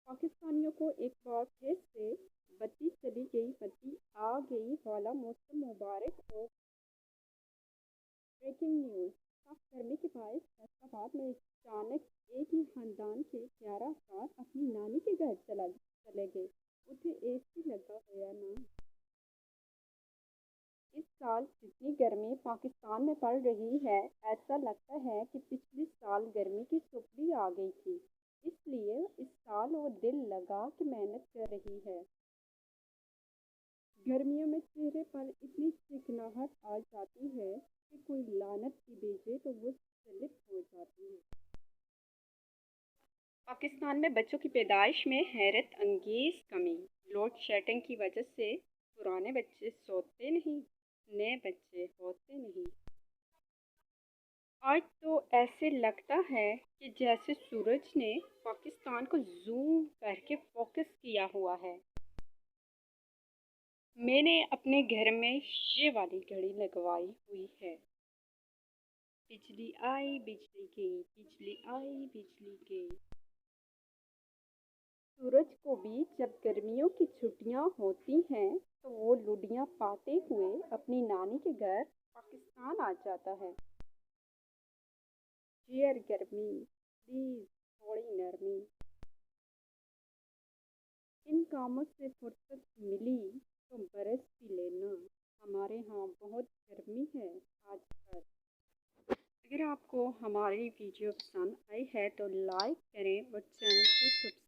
پاکستانیوں کو ایک بار پھر سے بتی چلی گئی بتی آ گئی والا موسم مبارک ہو۔ بریکنگ نیوز: سخت گرمی کے باعث فیصل آباد میں اچانک ایک ہی خاندان کے 11 افراد اپنی نانی کے گھر چلے گئے۔ ادھر اے سی لگا ہوا نہ۔ اس سال جتنی گرمی پاکستان میں پڑ رہی ہے، ایسا لگتا ہے کہ پچھلے سال گرمی کی سپری آ گئی تھی۔ اس لیے اس سال وہ دل لگا کے محنت کر رہی ہے۔ گرمیوں میں چہرے پر اتنی چکناہٹ آ جاتی ہے کہ کوئی لعنت بھی بھیجے تو وہ سلپ ہو جاتی ہے۔ پاکستان میں بچوں کی پیدائش میں حیرت انگیز کمی۔ لوڈ شیڈنگ کی وجہ سے پرانے بچے سوتے نہیں، نئے بچے ہوتے نہیں۔ آج تو ایسے لگتا ہے کہ جیسے سورج نے پاکستان کو زوم کر کے فوکس کیا ہوا ہے۔ میں نے اپنے گھر میں یہ والی گھڑی لگوائی ہوئی ہے۔ بجلی آئی بجلی گئی، بجلی آئی بجلی گئی۔ سورج کو بھی جب گرمیوں کی چھٹیاں ہوتی ہیں تو وہ لڈیاں پاتے ہوئے اپنی نانی کے گھر پاکستان آ جاتا ہے۔ ڈیئر گرمی، پلیز تھوڑی نرمی۔ ان کاموں سے فرصت ملی تو برس بھی لینا، ہمارے ہاں بہت گرمی ہے آج کل۔ اگر آپ کو ہماری ویڈیو پسند آئی ہے تو لائک کریں اور چینل کو سبسکرائب